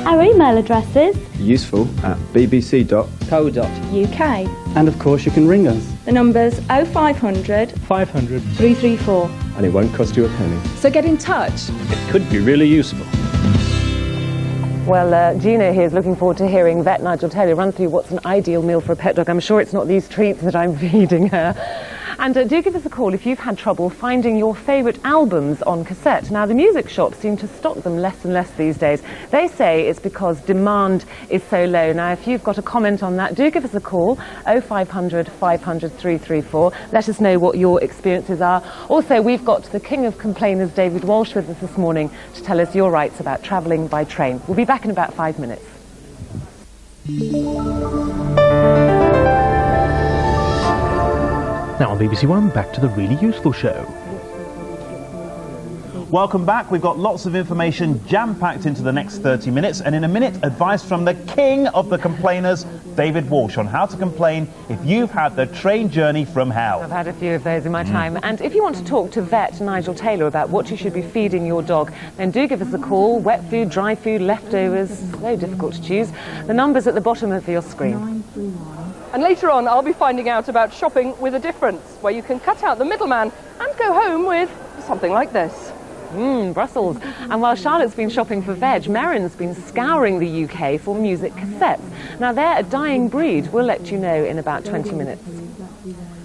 Our email address is useful@bbc.co.uk. And of course you can ring us. The number's 0500 500. 334. And it won't cost you a penny. So get in touch. It could be really useful. Well, Gina here is looking forward to hearing Vet Nigel Taylor run through what's an ideal meal for a pet dog. I'm sure it's not these treats that I'm feeding her. And do give us a call if you've had trouble finding your favourite albums on cassette. Now, the music shops seem to stock them less and less these days. They say it's because demand is so low. Now, if you've got a comment on that, do give us a call, 0500 500 334. Let us know what your experiences are. Also, we've got the king of complainers, David Walsh, with us this morning to tell us your rights about travelling by train. We'll be back in about 5 minutes. Now on BBC One, back to the Really Useful Show. Welcome back. We've got lots of information jam-packed into the next 30 minutes, and in a minute, advice from the king of the complainers, David Walsh, on how to complain if you've had the train journey from hell. I've had a few of those in my time. And if you want to talk to vet Nigel Taylor about what you should be feeding your dog, then do give us a call. Wet food, dry food, leftovers, so difficult to choose. The number's at the bottom of your screen. And later on, I'll be finding out about shopping with a difference, where you can cut out the middleman and go home with something like this. Brussels. And while Charlotte's been shopping for veg, Merrin's been scouring the UK for music cassettes. Now, they're a dying breed. We'll let you know in about 20 minutes.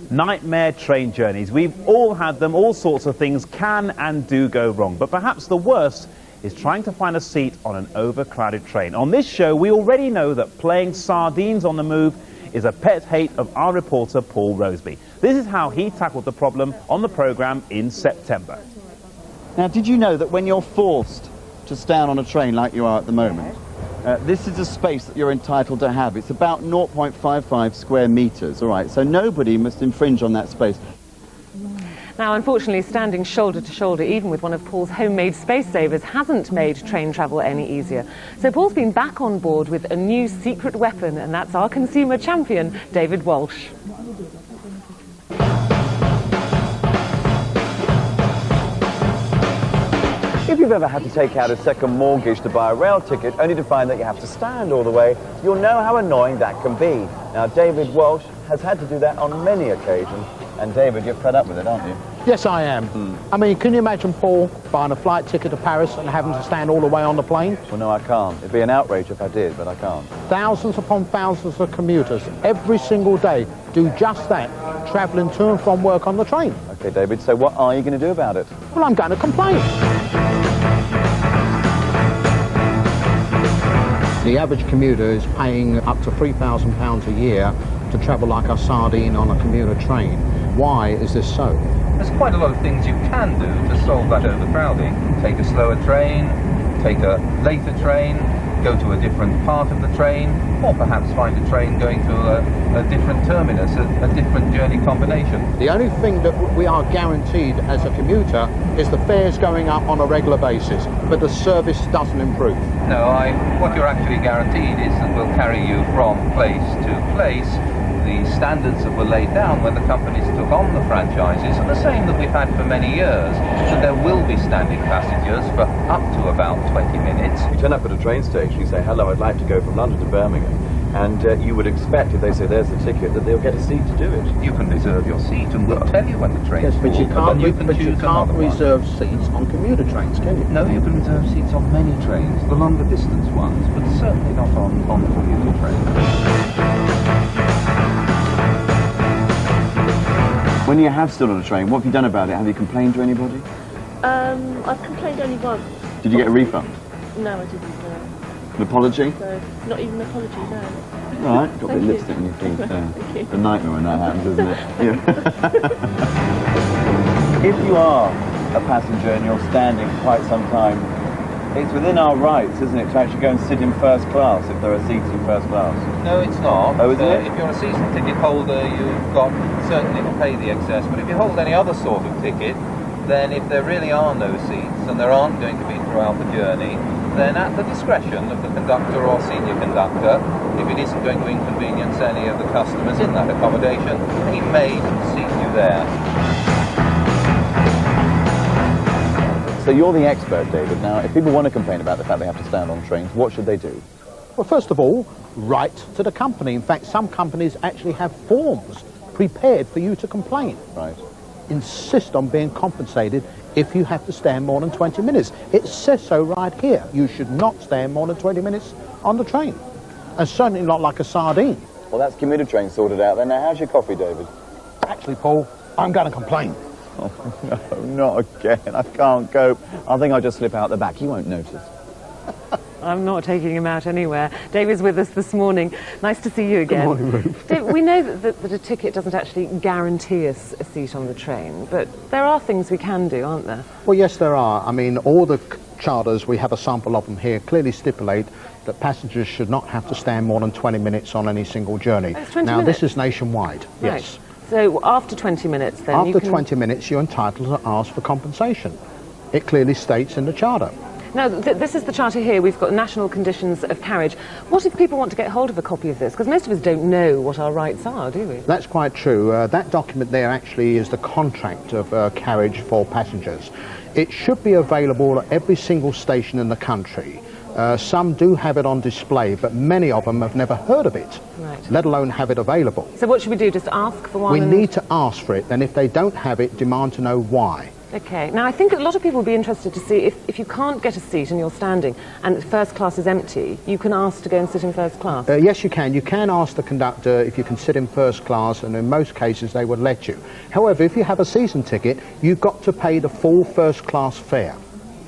Nightmare train journeys. We've all had them. All sorts of things can and do go wrong. But perhaps the worst is trying to find a seat on an overcrowded train. On this show, we already know that playing sardines on the move is a pet hate of our reporter Paul Roseby. This is how he tackled the problem on the programme in September. Now, did you know that when you're forced to stand on a train like you are at the moment, this is a space that you're entitled to have. It's about 0.55 square metres, all right, so nobody must infringe on that space. Now, unfortunately, standing shoulder to shoulder, even with one of Paul's homemade space savers, hasn't made train travel any easier. So Paul's been back on board with a new secret weapon, and that's our consumer champion, David Walsh. If you've ever had to take out a second mortgage to buy a rail ticket, only to find that you have to stand all the way, you'll know how annoying that can be. Now, David Walsh has had to do that on many occasions. And David, you're fed up with it, aren't you? Yes, I am. I mean, can you imagine Paul buying a flight ticket to Paris and having to stand all the way on the plane? Well, no, I can't. It'd be an outrage if I did, but I can't. Thousands upon thousands of commuters every single day do just that, travelling to and from work on the train. OK, David, so what are you going to do about it? Well, I'm going to complain. The average commuter is paying up to £3,000 a year to travel like a sardine on a commuter train. Why is this so? There's quite a lot of things you can do to solve that overcrowding. Take a slower train, take a later train, go to a different part of the train, or perhaps find a train going to a different terminus, a different journey combination. The only thing that we are guaranteed as a commuter is the fares going up on a regular basis, but the service doesn't improve. No, what you're actually guaranteed is that we'll carry you from place to place. The standards that were laid down when the companies took on the franchises are the same that we've had for many years. So there will be standing passengers for up to about 20 minutes. You turn up at a train station, you say, hello, I'd like to go from London to Birmingham. And you would expect, if they say there's the ticket, that they'll get a seat to do it. You can reserve your seat and we'll tell you when the train is full. Yes, but you can't choose reserve seats on commuter trains, can you? No, you can reserve seats on many trains, the longer distance ones, but certainly not on commuter trains. When you have stood on a train, what have you done about it? Have you complained to anybody? I've complained only once. Did you get a refund? No, I didn't. An apology? So, not even an apology, no. All right, got a bit of lipstick on your feet there. It's a nightmare when that happens, isn't it? Yeah. If you are a passenger and you're standing for quite some time, it's within our rights, isn't it, to actually go and sit in first class if there are seats in first class? No, it's not. Oh, isn't it? If you're a season ticket holder, you've got certainly to pay the excess. But if you hold any other sort of ticket, then if there really are no seats, and there aren't going to be throughout the journey, then at the discretion of the conductor or senior conductor, if it isn't going to inconvenience any of the customers in that accommodation, he may seat you there. So you're the expert, David. Now, if people want to complain about the fact they have to stand on trains, what should they do? Well, first of all, write to the company. In fact, some companies actually have forms prepared for you to complain. Right. Insist on being compensated if you have to stand more than 20 minutes. It says so right here. You should not stand more than 20 minutes on the train. And certainly not like a sardine. Well, that's commuter train sorted out then. Now, how's your coffee, David? Actually, Paul, I'm going to complain. Oh, no, not again. I can't cope. I think I'll just slip out the back. You won't notice. I'm not taking him out anywhere. David's with us this morning. Nice to see you again. Good morning, Ruth. Dave, we know that a ticket doesn't actually guarantee us a seat on the train, but there are things we can do, aren't there? Well, yes, there are. I mean, all the charters, we have a sample of them here, clearly stipulate that passengers should not have to stand more than 20 minutes on any single journey. It's 20 now, minutes? this is nationwide, Right. yes. So after 20 minutes, then After you can... 20 minutes, you're entitled to ask for compensation. It clearly states in the charter. Now, this is the charter here. We've got national conditions of carriage. What if people want to get hold of a copy of this? Because most of us don't know what our rights are, do we? That's quite true. That document there actually is the contract of carriage for passengers. It should be available at every single station in the country. Some do have it on display, but many of them have never heard of it, Right. let alone have it available. So what should we do? Just ask for one? We and- need to ask for it, and if they don't have it, demand to know why. Okay. Now, I think a lot of people will be interested to see if you can't get a seat and you're standing and first class is empty, you can ask to go and sit in first class. Yes, you can. You can ask the conductor if you can sit in first class, and in most cases they would let you. However, if you have a season ticket, you've got to pay the full first class fare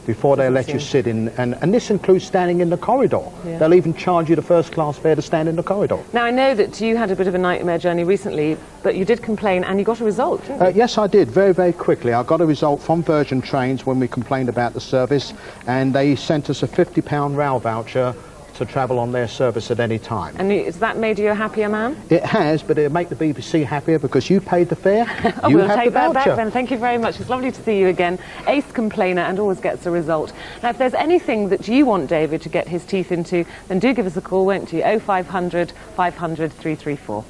before they let you sit in, and this includes standing in the corridor. Yeah. They'll even charge you the first class fare to stand in the corridor. Now, I know that you had a bit of a nightmare journey recently, but you did complain and you got a result, didn't you? Yes, I did, very, very quickly. I got a result from Virgin Trains when we complained about the service, and they sent us a £50 rail voucher to travel on their service at any time. And has that made you a happier man? It has, but it'll make the BBC happier because you paid the fare, Oh, you we'll have take the that voucher. back then. Thank you very much. It's lovely to see you again. Ace complainer and always gets a result. Now, if there's anything that you want David to get his teeth into, then do give us a call, won't you? 0500 500 334.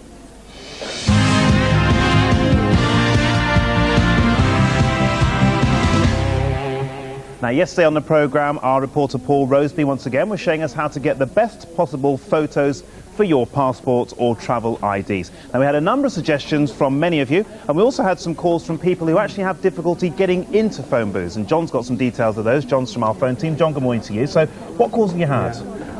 Now, yesterday on the programme, our reporter Paul Roseby once again was showing us how to get the best possible photos for your passports or travel IDs. Now, we had a number of suggestions from many of you, and we also had some calls from people who actually have difficulty getting into phone booths, and John's got some details of those. John's from our phone team. John, good morning to you. So, what calls have you had?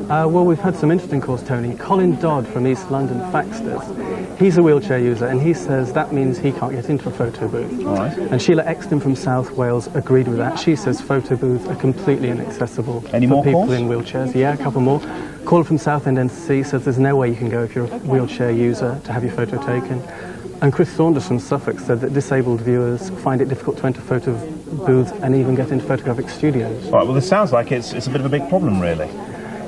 Well, we've had some interesting calls, Tony. Colin Dodd from East London faxed us. He's a wheelchair user, and he says that means he can't get into a photo booth. All right. And Sheila Exton from South Wales agreed with that. She says photo booths are completely inaccessible Any for more people calls? in wheelchairs. Yeah, a couple more. Caller from Southend NC says there's no way you can go if you're a wheelchair user to have your photo taken. And Chris Saunders from Suffolk said that disabled viewers find it difficult to enter photo booths and even get into photographic studios. All right, well, this sounds like it's a bit of a big problem, really.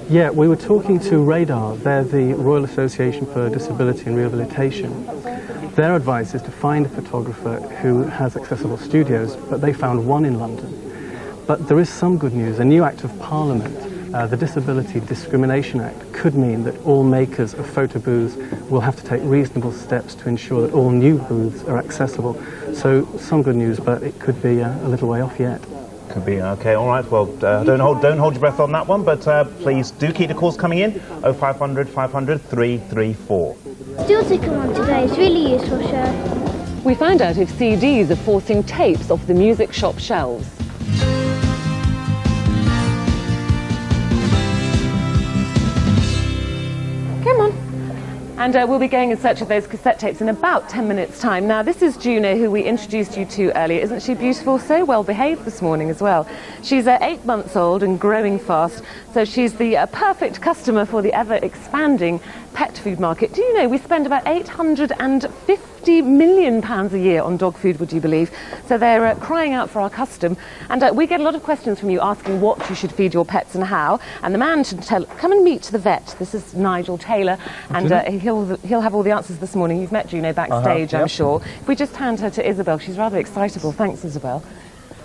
Yeah, we were talking to Radar. They're the Royal Association for Disability and Rehabilitation. Their advice is to find a photographer who has accessible studios, but they found one in London. But there is some good news. A new Act of Parliament, the Disability Discrimination Act, could mean that all makers of photo booths will have to take reasonable steps to ensure that all new booths are accessible. So some good news, but it could be a little way off yet. Could be. Okay, all right. Well, don't hold your breath on that one, but please do keep the calls coming in. 0500 500 334. Still to come on today. It's really useful show. We found out if CDs are forcing tapes off the music shop shelves. Come on. And we'll be going in search of those cassette tapes in about 10 minutes' time. Now, this is Juno, who we introduced you to earlier. Isn't she beautiful? So well behaved this morning as well. She's 8 months old and growing fast, so she's the perfect customer for the ever-expanding pet food market. Do you know we spend about £850 million a year on dog food, would you believe? So they're crying out for our custom. And we get a lot of questions from you asking what you should feed your pets and how. And the man should come and meet the vet. This is Nigel Taylor, and he'll have all the answers this morning. You've met Juno backstage, I'm sure. If we just hand her to Isabel, she's rather excitable. Thanks, Isabel.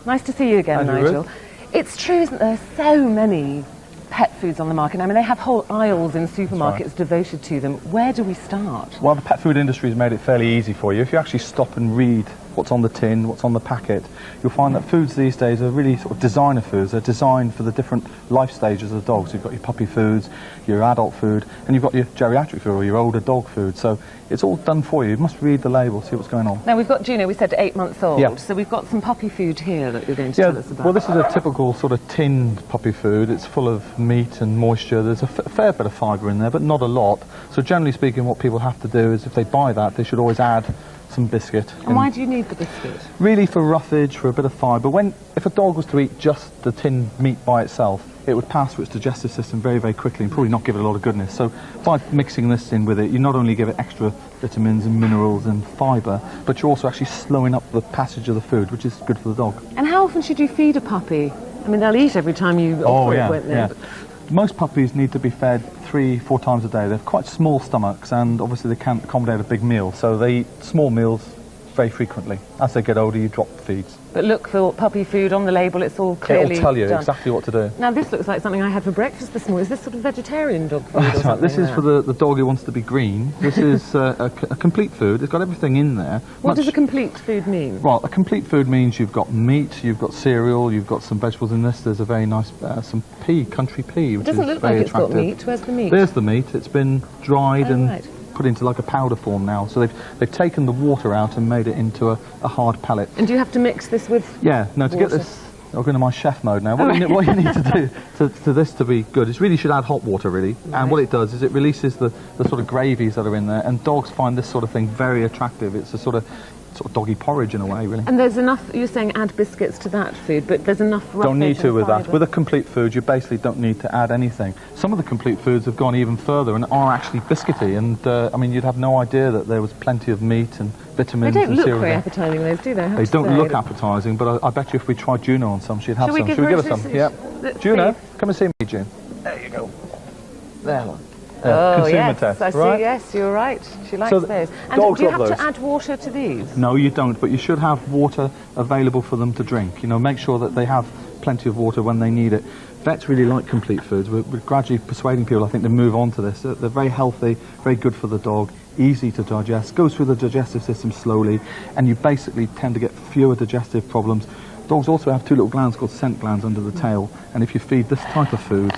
Nice to see you again, Nigel. It's true, isn't there? So many pet foods on the market. I mean, they have whole aisles in supermarkets devoted to them. Where do we start? Well, the pet food industry has made it fairly easy for you. If you actually stop and read what's on the tin, what's on the packet, you'll find that foods these days are really sort of designer foods. They're designed for the different life stages of the dog. So you've got your puppy foods, your adult food, and you've got your geriatric food or your older dog food. So it's all done for you. You must read the label, see what's going on. Now we've got Juno, we said 8 months old, Yeah. so we've got some puppy food here that you're going to tell us about. Well, this is a typical sort of tinned puppy food. It's full of meat and moisture. There's a fair bit of fibre in there, but not a lot. So generally speaking, what people have to do is if they buy that, they should always add some biscuit. And why do you need the biscuit? Really for roughage, for a bit of fibre. If a dog was to eat just the tinned meat by itself, it would pass through its digestive system very, very quickly and probably not give it a lot of goodness. So by mixing this in with it, you not only give it extra vitamins and minerals and fibre, but you're also actually slowing up the passage of the food, which is good for the dog. And how often should you feed a puppy? I mean, they'll eat every time you offer it, won't they? Yeah. Most puppies need to be fed 3-4 times a day. They have quite small stomachs and obviously they can't accommodate a big meal, so they eat small meals very frequently. As they get older, you drop the feeds. But look for puppy food on the label, it's all clearly It'll tell you done. exactly what to do. Now this looks like something I had for breakfast this morning. Is this sort of vegetarian dog food? That's right. This is for the dog who wants to be green. This is a complete food. It's got everything in there. What does a complete food mean? Well, a complete food means you've got meat, you've got cereal, you've got some vegetables in this. There's a very nice, some pea, country pea, which is very attractive. It doesn't look like it's got meat. Where's the meat? There's the meat. It's been dried and right. put into like a powder form now. So they've taken the water out and made it into a hard pellet. And do you have to mix this with Yeah, no, to water? get this, I'll go into my chef mode now. What you need to do to this to be good is really should add hot water really. And what it does is it releases the sort of gravies that are in there, and dogs find this sort of thing very attractive. It's a sort of doggy porridge in a way, really. And there's enough, you're saying add biscuits to that food, but there's enough roughage Don't need to and with that. fibre. With a complete food, you basically don't need to add anything. Some of the complete foods have gone even further and are actually biscuity, and I mean, you'd have no idea that there was plenty of meat and vitamins They don't and look cereal very there. appetising, those, do they? I have They to don't say. look appetising, but I bet you if we tried Juno on some, she'd have Shall we some. give Should we her give her a some? sausage? Yeah. Let's Juno, see. come and see me, June. There you go. There. Oh, consumer yes, test, I see, right? yes, you're right. She likes So those. And dogs do you love have those. to add water to these? No, you don't, but you should have water available for them to drink. You know, make sure that they have plenty of water when they need it. Vets really like complete foods. We're gradually persuading people, I think, to move on to this. They're very healthy, very good for the dog, easy to digest, goes through the digestive system slowly, and you basically tend to get fewer digestive problems. Dogs also have two little glands called scent glands under the tail, and if you feed this type of food,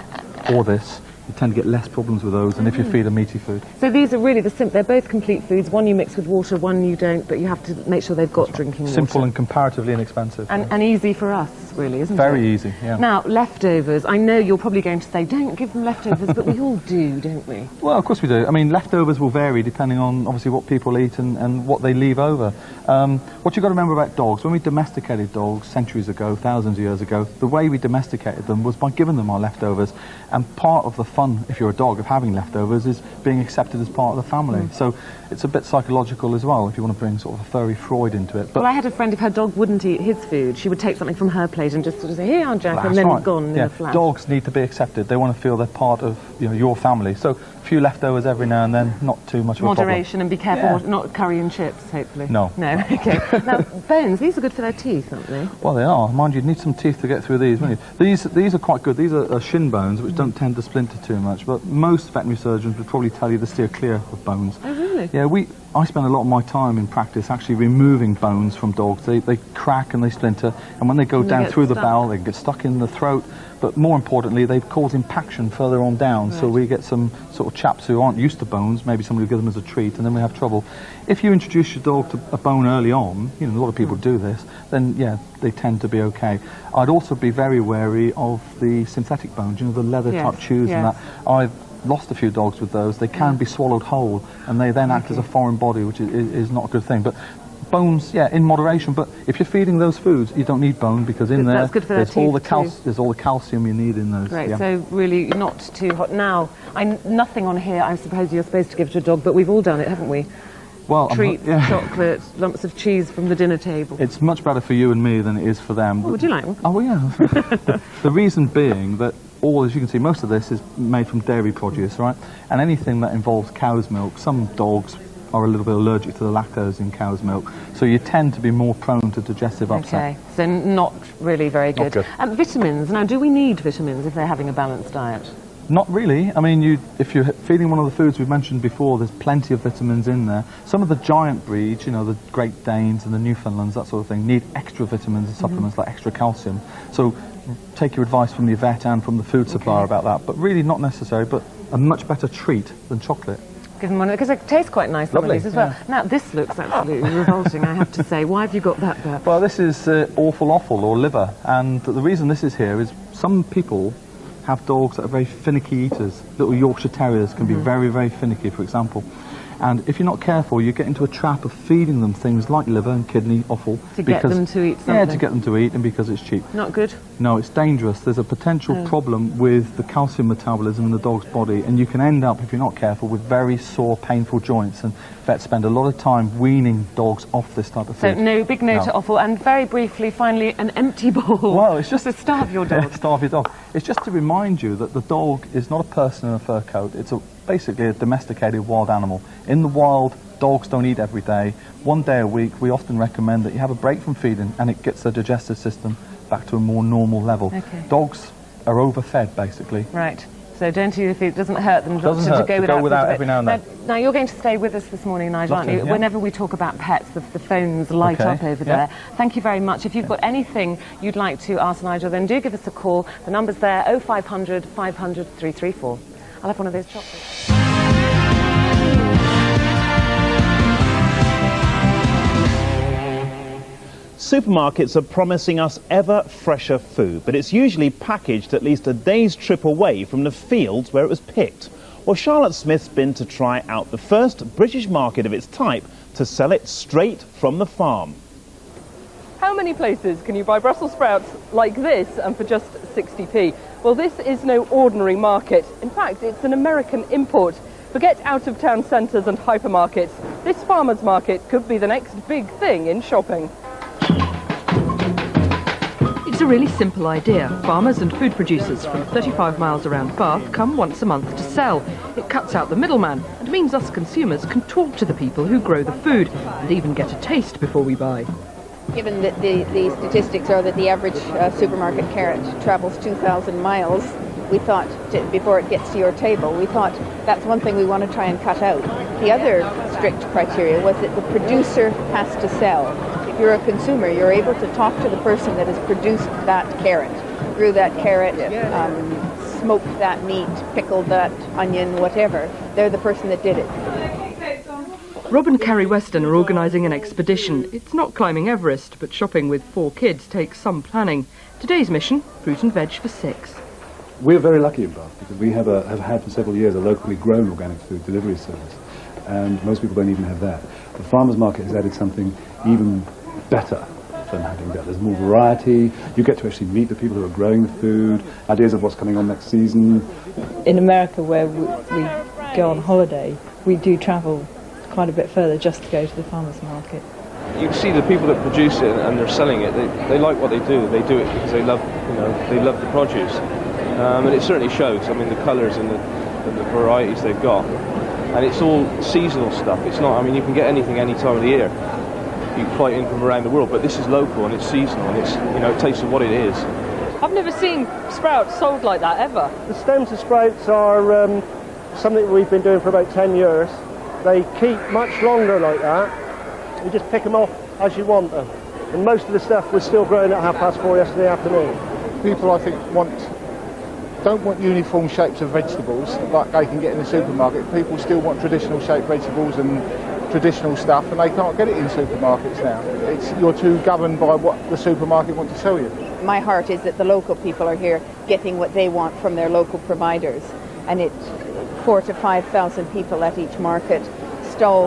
or this, you tend to get less problems with those than if you feed a meaty food. So these are really they're both complete foods. One you mix with water, one you don't, but you have to make sure they've got drinking Simple water. and comparatively inexpensive. And easy for us, really, isn't it? Very easy, yeah. Now, leftovers. I know you're probably going to say, don't give them leftovers, but we all do, don't we? Well, of course we do. I mean, leftovers will vary depending on, obviously, what people eat and what they leave over. What you've got to remember about dogs, when we domesticated dogs centuries ago, thousands of years ago, the way we domesticated them was by giving them our leftovers. And part of the fun, if you're a dog, of having leftovers is being accepted as part of the family. So it's a bit psychological as well, if you want to bring sort of a furry Freud into it. But Well, I had a friend, if her dog wouldn't eat his food, she would take something from her plate and just sort of say, here, Aunt Jack, and then right. gone in Yeah, a flash. dogs need to be accepted. They want to feel they're part of your family. So a few leftovers every now and then, not too much of a problem. Moderation, and be careful, Yeah. not curry and chips, hopefully. No. No, okay. Now, bones, these are good for their teeth, aren't they? Well, they are. Mind you, you'd need some teeth to get through these, wouldn't you? These are quite good. These are shin bones, which don't tend to splinter too much, but most veterinary surgeons would probably tell you to steer clear of bones. Oh, really? Yeah, I spend a lot of my time in practice actually removing bones from dogs. They crack and they splinter, and when they go And they down get through the stuck. bowel, they get stuck in the throat, but more importantly, they cause impaction further on down, so we get some sort of chaps who aren't used to bones, maybe somebody will give them as a treat, and then we have trouble. If you introduce your dog to a bone early on, you know, a lot of people do this, then yeah, they tend to be okay. I'd also be very wary of the synthetic bones, you know, the leather type chews and that. I've lost a few dogs with those. They can be swallowed whole, and they then act as a foreign body, which is not a good thing. But bones, yeah, in moderation. But if you're feeding those foods, you don't need bone, because in there That's good for their there's all the teeth too. there's all the calcium you need in those. Great, yeah. so really not too hot. Now, nothing on here I suppose you're supposed to give to a dog, but we've all done it, haven't we? Well, Treats, yeah. chocolate, lumps of cheese from the dinner table. It's much better for you and me than it is for them. Oh, would you like one? Oh, well, yeah. The reason being that as you can see, most of this is made from dairy produce, right? And anything that involves cow's milk, some dogs are a little bit allergic to the lactose in cow's milk, so you tend to be more prone to digestive upset. Okay, so not really very good. Not good. Vitamins. Now, do we need vitamins if they're having a balanced diet? Not really. I mean, if you're feeding one of the foods we've mentioned before, there's plenty of vitamins in there. Some of the giant breeds, you know, the Great Danes and the Newfoundlands, that sort of thing, need extra vitamins and supplements like extra calcium. So take your advice from the vet and from the food supplier about that. But really not necessary, but a much better treat than chocolate. Give them one, because it tastes quite nice, some of Lovely, these as well. yeah. Now, this looks absolutely revolting, I have to say. Why have you got that there? Well, this is awful offal or liver, and the reason this is here is some people have dogs that are very finicky eaters. Little Yorkshire Terriers can be very, very finicky, for example. And if you're not careful, you get into a trap of feeding them things like liver and kidney offal. To get them to eat something? Yeah, to get them to eat, and because it's cheap. Not good? No, it's dangerous. There's a potential problem with the calcium metabolism in the dog's body, and you can end up, if you're not careful, with very sore, painful joints. And vets spend a lot of time weaning dogs off this type of So food. no, big no to offal, and very briefly, finally, an empty bowl. Well, it's just to starve your dog. Starve your dog. It's just to remind you that the dog is not a person in a fur coat. It's basically a domesticated wild animal. In the wild, dogs don't eat every day. One day a week, we often recommend that you have a break from feeding, and it gets the digestive system back to a more normal level. Okay. Dogs are overfed, basically. Right. So don't eat if it doesn't hurt them Doesn't hurt to to go without food. every now and then. Now, you're going to stay with us this morning, Nigel, aren't you? Lovely, yeah. Whenever we talk about pets, the phones light Okay, up over yeah. there. Thank you very much. If you've got anything you'd like to ask Nigel, then do give us a call. The number's there, 0500 500 334. I'll have one of those chocolates. Supermarkets are promising us ever fresher food, but it's usually packaged at least a day's trip away from the fields where it was picked. Well, Charlotte Smith's been to try out the first British market of its type to sell it straight from the farm. How many places can you buy Brussels sprouts like this and for just 60p? Well, this is no ordinary market. In fact, it's an American import. Forget out-of-town centres and hypermarkets. This farmer's market could be the next big thing in shopping. It's a really simple idea. Farmers and food producers from 35 miles around Bath come once a month to sell. It cuts out the middleman and means us consumers can talk to the people who grow the food and even get a taste before we buy. Given that the statistics are that the average supermarket carrot travels 2,000 miles, we thought, before it gets to your table, we thought that's one thing we want to try and cut out. The other strict criteria was that the producer has to sell. If you're a consumer, you're able to talk to the person that has produced that carrot, grew that carrot, smoked that meat, pickled that onion, whatever. They're the person that did it. Rob and Carrie Weston are organising an expedition. It's not climbing Everest, but shopping with 4 kids takes some planning. Today's mission, fruit and veg for 6. We're very lucky in Bath because we have had for several years a locally grown organic food delivery service, and most people don't even have that. The farmers market has added something even better than having that. There's more variety. You get to actually meet the people who are growing the food, ideas of what's coming on next season. In America, where we go on holiday, we do travel quite a bit further just to go to the farmers market. You can see the people that produce it and they're selling it. They like what they do. They do it because they love, they love the produce, and it certainly shows. I mean, the colours and the varieties they've got, and it's all seasonal stuff. It's not. I mean, you can get anything any time of the year. You can fly in from around the world, but this is local and it's seasonal and it's it tastes of what it is. I've never seen sprouts sold like that ever. The stems of sprouts are something we've been doing for about 10 years. They keep much longer like that. You just pick them off as you want them. And most of the stuff was still growing at 4:30 yesterday afternoon. People, I think, don't want uniform shapes of vegetables like they can get in the supermarket. People still want traditional shaped vegetables and traditional stuff, and they can't get it in supermarkets now. You're too governed by what the supermarket wants to sell you. My heart is that the local people are here getting what they want from their local providers, and it's 4,000 to 5,000 people at each market. Stall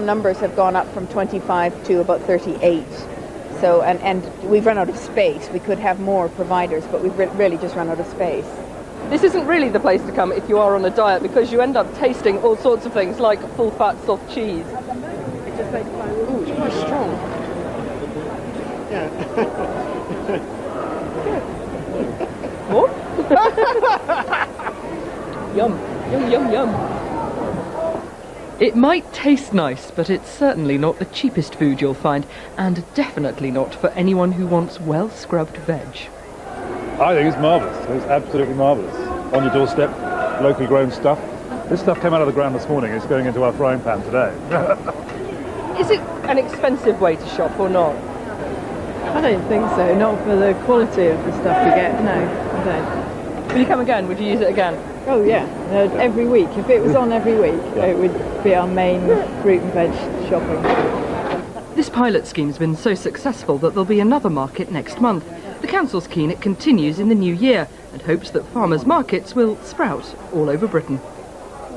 numbers have gone up from 25 to about 38. So, and we've run out of space. We could have more providers, but we've really just run out of space. This isn't really the place to come if you are on a diet, because you end up tasting all sorts of things like full-fat soft cheese. It just makes ooh, it's quite strong. Yeah. More? Yum, yum, yum, yum. It might taste nice, but it's certainly not the cheapest food you'll find, and definitely not for anyone who wants well-scrubbed veg. I think it's marvellous. It's absolutely marvellous. on your doorstep, locally grown stuff. This stuff came out of the ground this morning. It's going into our frying pan today. Is it an expensive way to shop or not? I don't think so, not for the quality of the stuff you get, no, I don't. Will you come again? Would you use it again? Oh yeah, every week. If it was on every week, it would be our main fruit and veg shopping. This pilot scheme's been so successful that there'll be another market next month. The council's keen it continues in the new year and hopes that farmers' markets will sprout all over Britain.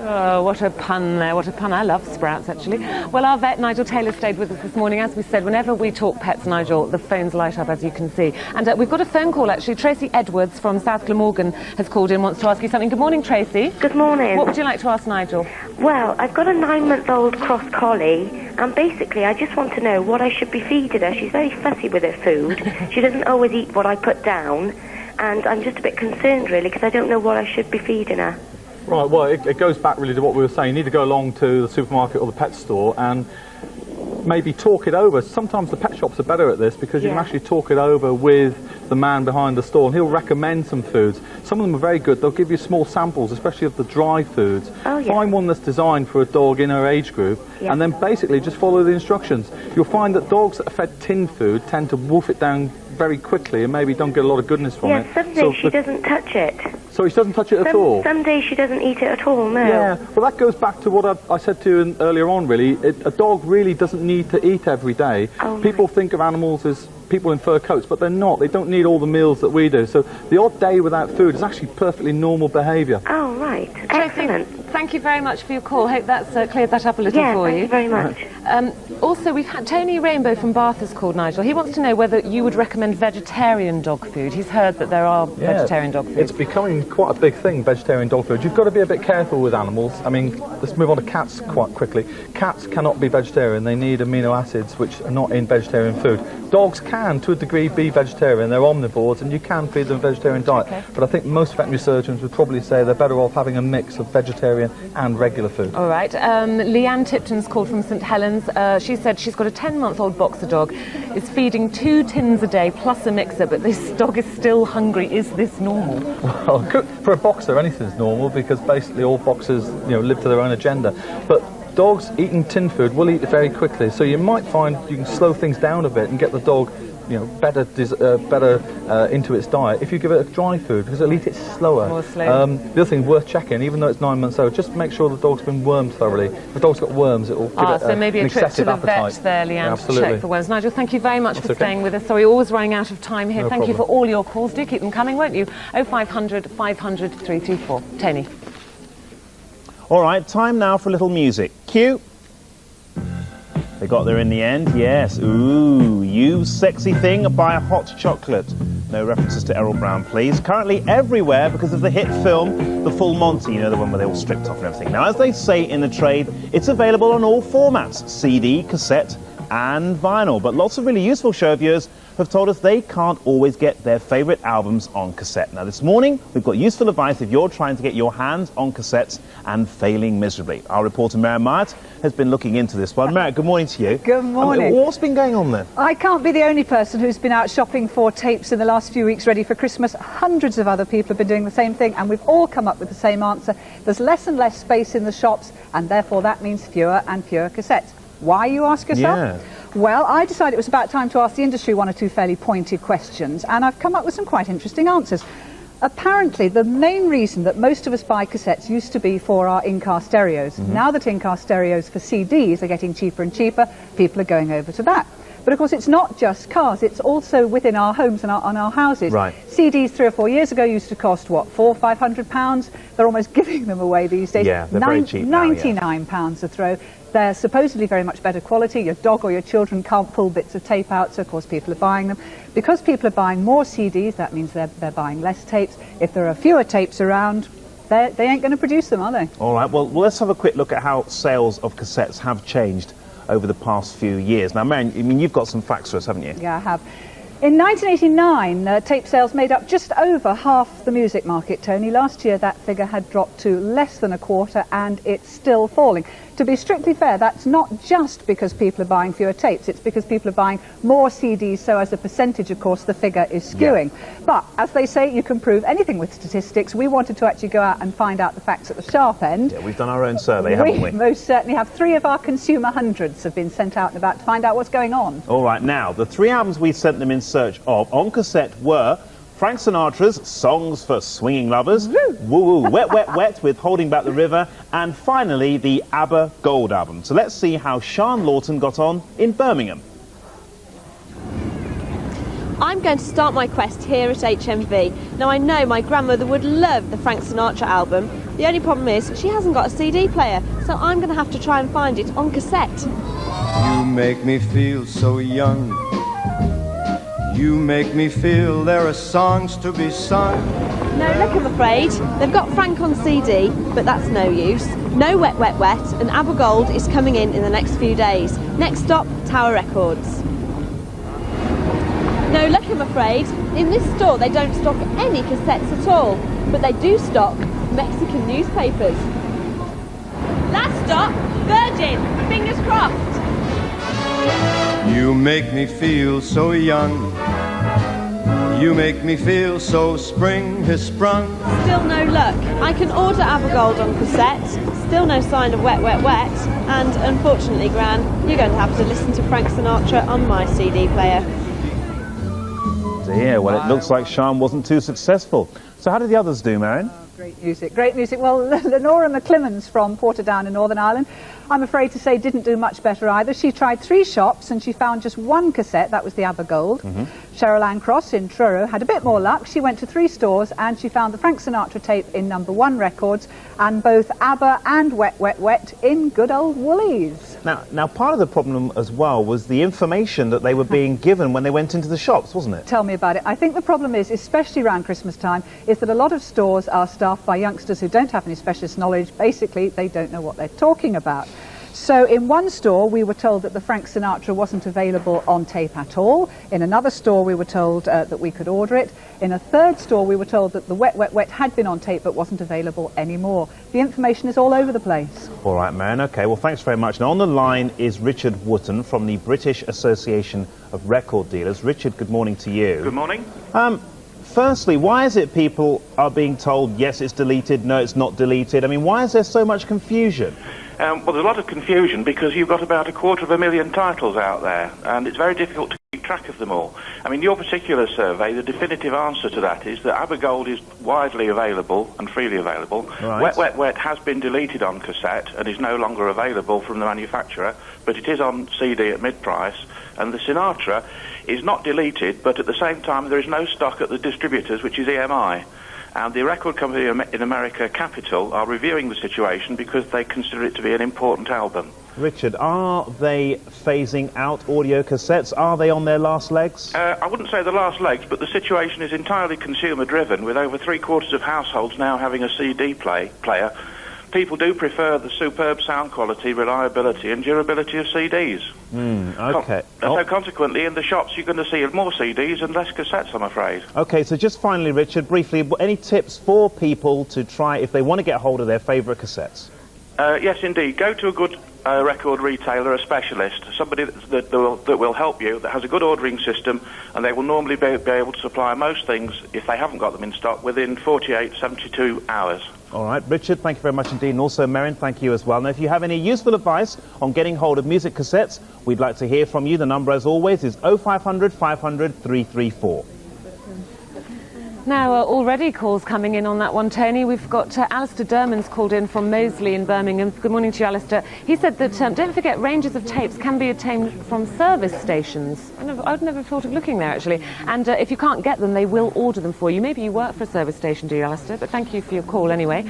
Oh, what a pun there, what a pun. I love sprouts, actually. Well, our vet, Nigel Taylor, stayed with us this morning. As we said, whenever we talk pets, Nigel, the phones light up, as you can see. And we've got a phone call, actually. Tracy Edwards from South Glamorgan has called in, wants to ask you something. Good morning, Tracy. Good morning. What would you like to ask Nigel? Well, I've got a 9-month-old cross collie, and basically I just want to know what I should be feeding her. She's very fussy with her food. She doesn't always eat what I put down, and I'm just a bit concerned, really, because I don't know what I should be feeding her. Right, well, it goes back really to what we were saying. You need to go along to the supermarket or the pet store and maybe talk it over. Sometimes the pet shops are better at this because you can actually talk it over with the man behind the store, and he'll recommend some foods. Some of them are very good. They'll give you small samples, especially of the dry foods. Find one that's designed for a dog in her age group, and then basically just follow the instructions. You'll find that dogs that are fed tin food tend to wolf it down very quickly and maybe don't get a lot of goodness from it. Some days she doesn't touch it. So she doesn't touch it at all? Some days she doesn't eat it at all, no. Yeah, well that goes back to what I said to you earlier on, really. A dog really doesn't need to eat every day. People think of animals as people in fur coats, but they're not. They don't need all the meals that we do. So the odd day without food is actually perfectly normal behaviour. Oh, right. Excellent. Thank you very much for your call. Hope that's cleared that up a little for you. Thank you very much. Also, we've had Tony Rainbow from Bath has called, Nigel. He wants to know whether you would recommend vegetarian dog food. He's heard that there are vegetarian dog food. It's becoming quite a big thing, vegetarian dog food. You've got to be a bit careful with animals. I mean, let's move on to cats quite quickly. Cats cannot be vegetarian. They need amino acids which are not in vegetarian food. Dogs can, to a degree, be vegetarian. They're omnivores and you can feed them a vegetarian diet. But I think most veterinary surgeons would probably say they're better off having a mix of vegetarian and regular food. All right. Leanne Tipton's called from St Helens. She said she's got a 10-month-old boxer dog. Is feeding 2 tins a day plus a mixer, but this dog is still hungry. Is this normal? Well, for a boxer, anything's normal because basically all boxers, live to their own agenda. But dogs eating tin food will eat it very quickly, so you might find you can slow things down a bit and get the dog better into its diet if you give it a dry food, because it'll eat it slower. More slowly. The other thing worth checking, even though it's 9 months old, just make sure the dog's been wormed thoroughly. If the dog's got worms, it will give it so maybe an a trip to excessive the appetite. vet there, Leanne, to check for worms. Nigel, thank you very much for staying with us. Sorry, always running out of time here. No Thank you problem. for all your calls. Do keep them coming, won't you? 0500 500 324. Tony. All right, time now for a little music. Cue. They got there in the end, yes. Ooh, You Sexy Thing by Hot Chocolate. No references to Errol Brown, please. Currently everywhere because of the hit film, The Full Monty, the one where they all stripped off and everything. Now, as they say in the trade, it's available on all formats, CD, cassette, and vinyl. But lots of really useful show viewers have told us they can't always get their favourite albums on cassette. Now this morning, we've got useful advice if you're trying to get your hands on cassettes and failing miserably. Our reporter Mary Myatt has been looking into this one. Mary, good morning to you. Good morning. What's been going on there? I can't be the only person who's been out shopping for tapes in the last few weeks ready for Christmas. Hundreds of other people have been doing the same thing, and we've all come up with the same answer. There's less and less space in the shops, and therefore that means fewer and fewer cassettes. Why, you ask yourself? Yeah. Well, I decided it was about time to ask the industry one or two fairly pointed questions, and I've come up with some quite interesting answers. Apparently, the main reason that most of us buy cassettes used to be for our in-car stereos. Now that in-car stereos for CDs are getting cheaper and cheaper, people are going over to that. But of course, it's not just cars, it's also within our homes and on our houses. Right. CDs 3 or 4 years ago used to cost, what, £400 or £500? They're almost giving them away these days. Yeah, they're very cheap now, £99 a throw. They're supposedly very much better quality. Your dog or your children can't pull bits of tape out, so of course people are buying them. Because people are buying more CDs, that means they're buying less tapes. If there are fewer tapes around, they ain't going to produce them, are they? All right, well, let's have a quick look at how sales of cassettes have changed over the past few years. Now, Mary, I mean, you've got some facts for us, haven't you? Yeah, I have. In 1989, tape sales made up just over half the music market, Tony. Last year that figure had dropped to less than a quarter, and it's still falling. To be strictly fair, that's not just because people are buying fewer tapes, it's because people are buying more CDs, so as a percentage, of course, the figure is skewing. Yeah. But, as they say, you can prove anything with statistics. We wanted to actually go out and find out the facts at the sharp end. Yeah, we've done our own survey, haven't we? We most certainly have. 3 of our consumer hundreds have been sent out and about to find out what's going on. All right, now, the 3 albums we sent them in search of on cassette were Frank Sinatra's Songs for Swinging Lovers, Woo Woo Wet Wet Wet with Holding Back the River, and finally the ABBA Gold album. So let's see how Sian Lawton got on in Birmingham. I'm going to start my quest here at HMV. Now I know my grandmother would love the Frank Sinatra album. The only problem is she hasn't got a CD player, so I'm going to have to try and find it on cassette. You make me feel so young. You make me feel there are songs to be sung. No look, I'm afraid. They've got Frank on CD, but that's no use. No Wet Wet Wet, and ABBA Gold is coming in the next few days. Next stop, Tower Records. No luck, I'm afraid. In this store they don't stock any cassettes at all, but they do stock Mexican newspapers. Last stop, Virgin. Fingers crossed. You make me feel so young. You make me feel so spring has sprung. Still no luck. I can order ABBA Gold on cassette. Still no sign of Wet Wet Wet. And unfortunately, Gran, you're going to have to listen to Frank Sinatra on my CD player. Dear, well, it looks like Sian wasn't too successful. So how did the others do, Marion? Great music, great music. Well, Lenora McClimmons from Portadown in Northern Ireland, I'm afraid to say, didn't do much better either. She tried 3 shops and she found just 1 cassette, that was the ABBA Gold. Cheryl Ann Cross in Truro had a bit more luck. She went to 3 stores and she found the Frank Sinatra tape in No. 1 Records and both ABBA and Wet Wet Wet in good old Woolies. Now, part of the problem as well was the information that they were being given when they went into the shops, wasn't it? Tell me about it. I think the problem is, especially around Christmas time, is that a lot of stores are staffed by youngsters who don't have any specialist knowledge. Basically, they don't know what they're talking about. So in one store we were told that the Frank Sinatra wasn't available on tape at all. In another store we were told that we could order it. In a third store we were told that the Wet Wet Wet had been on tape but wasn't available anymore. The information is all over the place. All right, man. OK, well, thanks very much. Now, on the line is Richard Wootton from the British Association of Record Dealers. Richard, good morning to you. Good morning. Firstly, why is it people are being told, yes, it's deleted, no, it's not deleted? I mean, why is there so much confusion? Well, there's a lot of confusion because you've got about 250,000 titles out there, and it's very difficult to keep track of them all. I mean, your particular survey, the definitive answer to that is that ABBA Gold is widely available and freely available. Right. Wet Wet Wet has been deleted on cassette and is no longer available from the manufacturer, but it is on CD at mid-price. And the Sinatra is not deleted, but at the same time there is no stock at the distributors, which is EMI. And the record company in America, Capitol, are reviewing the situation because they consider it to be an important album. Richard, are they phasing out audio cassettes? Are they on their last legs? I wouldn't say the last legs, but the situation is entirely consumer-driven, with over 3/4 of households now having a CD player. People do prefer the superb sound quality, reliability and durability of CDs. OK. So consequently, in the shops you're going to see more CDs and less cassettes, I'm afraid. OK, so just finally, Richard, briefly, any tips for people to try if they want to get hold of their favourite cassettes? Yes, indeed. Go to a good record retailer, a specialist, somebody that will help you, that has a good ordering system, and they will normally be able to supply most things, if they haven't got them in stock, within 48, 72 hours. All right, Richard, thank you very much indeed. And also, Marion, thank you as well. Now, if you have any useful advice on getting hold of music cassettes, we'd like to hear from you. The number, as always, is 0500 500 334. Now, already calls coming in on that one, Tony. We've got Alistair Derman's called in from Moseley in Birmingham. Good morning to you, Alistair. He said that, don't forget, ranges of tapes can be obtained from service stations. I'd never thought of looking there, actually. And if you can't get them, they will order them for you. Maybe you work for a service station, do you, Alistair? But thank you for your call anyway.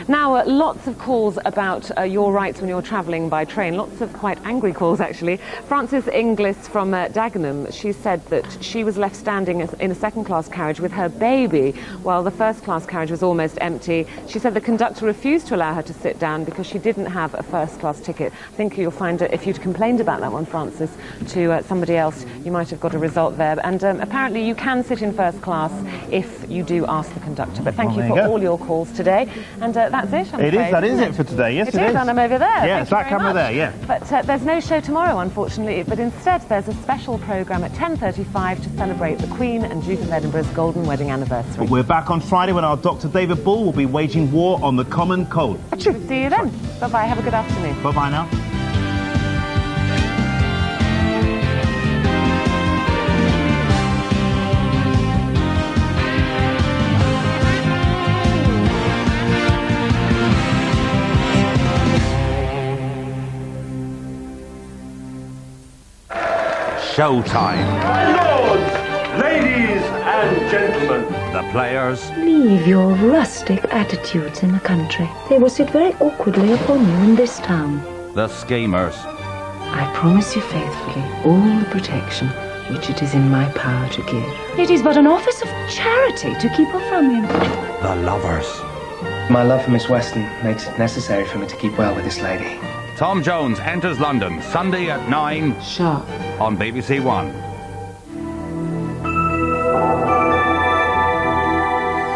Now, lots of calls about your rights when you're travelling by train. Lots of quite angry calls, actually. Frances Inglis from Dagenham, she said that she was left standing in a second-class carriage with her baby baby, while the first-class carriage was almost empty. She said the conductor refused to allow her to sit down because she didn't have a first-class ticket. I think you'll find that if you'd complained about that one, Francis, to somebody else, you might have got a result there. And apparently you can sit in first class if you do ask the conductor. But thank you for all your calls today. And that's it, I'm afraid, That is it for today. Yes, it is. And I'm over there. Yeah, it's that camera there, yeah. But there's no show tomorrow, unfortunately. But instead, there's a special programme at 10:35 to celebrate the Queen and Duke of Edinburgh's golden wedding anniversary. But we're back on Friday when our Dr. David Bull will be waging war on the common cold. See you then. Bye-bye. Have a good afternoon. Bye-bye now. Showtime. Lords, ladies and gentlemen. The players. Leave your rustic attitudes in the country. They will sit very awkwardly upon you in this town. The schemers. I promise you faithfully all the protection which it is in my power to give. It is but an office of charity to keep her from him. The lovers. My love for Miss Weston makes it necessary for me to keep well with this lady. Tom Jones enters London Sunday at 9 sharp on BBC One.